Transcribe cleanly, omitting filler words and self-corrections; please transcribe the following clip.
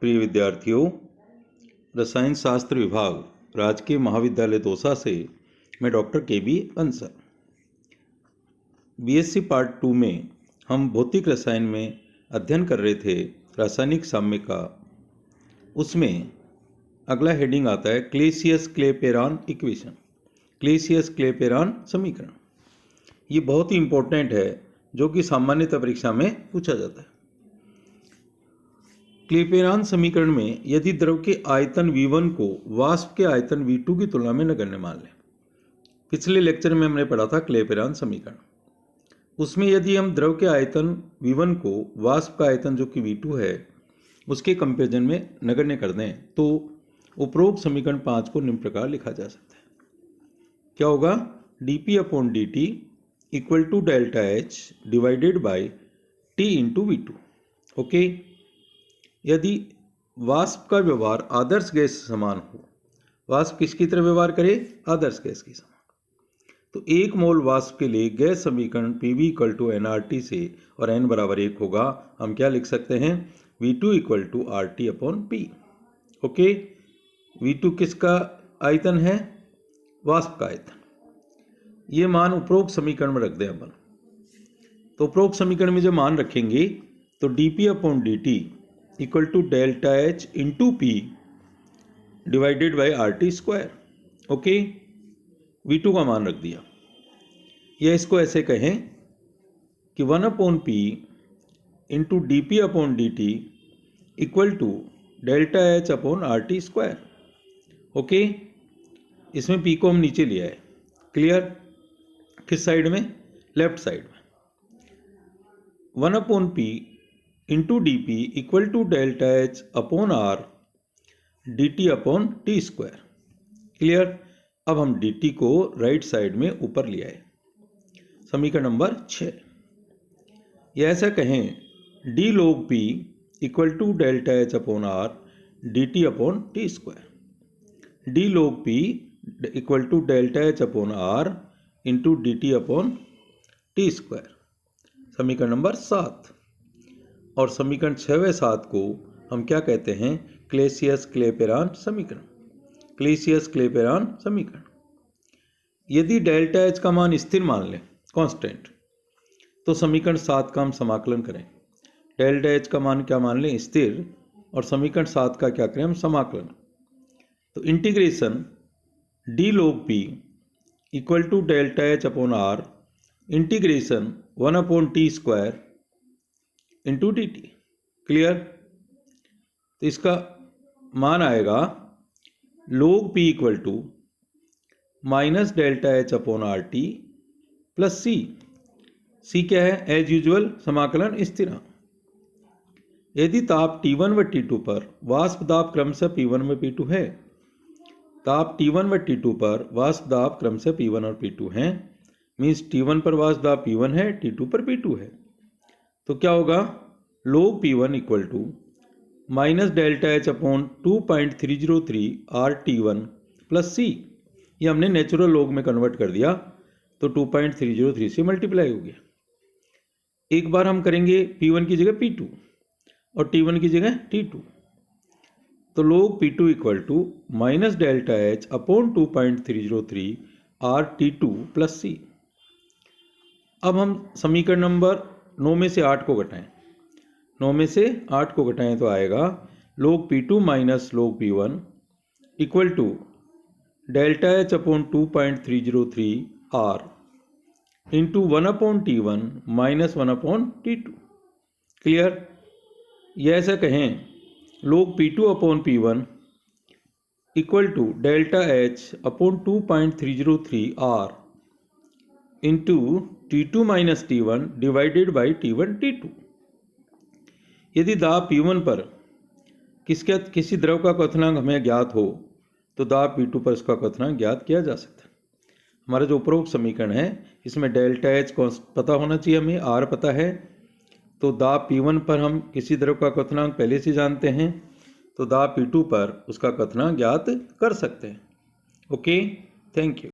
प्रिय विद्यार्थियों, रसायन शास्त्र विभाग, राजकीय महाविद्यालय दौसा से मैं doctor KB. Bansal. BSc part 2 में हम भौतिक रसायन में अध्ययन कर रहे थे रासायनिक साम्य का। उसमें अगला हेडिंग आता है क्लेसियस-क्लेपेरॉन इक्वेशन, क्लेसियस-क्लेपेरॉन समीकरण। ये बहुत ही इम्पोर्टेंट है जो कि सामान्यतः परीक्षा में पूछा जाता है। क्लेपेरॉन समीकरण में यदि द्रव के आयतन V1 को वाष्प के आयतन V2 की तुलना में नगण्य मान लें। पिछले लेक्चर में हमने पढ़ा था क्लेपेरॉन समीकरण। उसमें यदि हम द्रव के आयतन V1 को वाष्प का आयतन जो कि V2 है उसके कंपेरिजन में नगण्य कर दें तो उपरोक्त समीकरण 5 को निम्न प्रकार लिखा जा सकता है। क्या होगा? dP/dt equal to delta H divided by T into V2। Okay, यदि वाष्प का व्यवहार आदर्श गैस से समान हो, वाष्प किसकी तरह व्यवहार करे? आदर्श गैस के समान। तो 1 मोल वाष्प के लिए गैस समीकरण Pv इक्वल टू nRT से और n बराबर 1 होगा। हम क्या लिख सकते हैं? V2 equal to RT/P। Okay, V2 किसका आयतन है? वाष्प का आयतन। ये मान उपरोक्त समीकरण में रख दें अपन। तो उपरोक्त समीकरण में जब मान रखेंगे तो dP/dt equal to delta H into P divided by RT square. Okay, V2 का मान रख दिया। या इसको ऐसे कहें कि 1/P into dP/dt equal to delta H/RT square. Okay, इसमें P को हम नीचे लिया है। क्लियर? किस साइड में? लेफ्ट साइड में। 1/P into dP equal to delta H/R dt/t square. Clear? अब हम dt को राइट साइड में ऊपर लिया है। समीकरण नंबर 6। या ऐसा कहें d log P equal to delta H/R dt/t square. d log P equal to delta H/R into dt/t square. समीकरण नंबर 7। और समीकरण 6 व 7 को हम क्या कहते हैं? क्लेसियस-क्लेपेरॉन समीकरण। क्लेसियस-क्लेपेरॉन समीकरण। यदि डेल्टा H का मान स्थिर मान लें, कांस्टेंट, तो समीकरण 7 का हम समाकलन करें। डेल्टा H का मान क्या मान लें? स्थिर। और समीकरण 7 का क्या करें? हम समाकलन। तो integration d log P equal to delta H/R integration 1/t square into dt। Clear? तो इसका मान आएगा log P equal to minus delta H/RT plus C। C क्या है? एज यूजुअल समाकलन स्थिरांक। यदि ताप T1 व T2 पर वाष्प दाब क्रमशः P1 व P2 है, ताप T1 व T2 पर वाष्प दाब क्रमशः P1 और P2 हैं, मीन्स T1 पर वाष्प दाब P1 है, T2 पर P2 है, तो क्या होगा? log P1 equal to minus delta H/2.303 RT1 plus C। ये हमने नेचुरल लॉग में कन्वर्ट कर दिया तो 2.303 से मल्टीप्लाई हो गया। एक बार हम करेंगे P1 की जगह P2 और T1 की जगह T2, तो log P2 equal to minus delta H/2.303 RT2 plus C। अब हम समीकरण नंबर 9 में से 8 को घटाएं। 9 में से 8 को घटाएं तो आएगा log P2 minus log P1 equal to delta H/2.303 R into 1/T1 minus 1/T2। Clear? यह ऐसा कहें log P2/P1 equal to delta H/2.303 R into T2 minus T1 divided by T1 T2। यदि दाब P1 पर किसी द्रव का क्वथनांक हमें ज्ञात हो तो दाब P2 पर उसका क्वथनांक ज्ञात किया जा सकता है। हमारा जो उपरोक्त समीकरण है इसमें डेल्टा H को पता होना चाहिए, हमें R पता है, तो दाब P1 पर हम किसी द्रव का क्वथनांक पहले से जानते हैं, तो दाब P2 पर उसका क्वथनांक ज्ञात कर सकते हैं। Okay, thank you.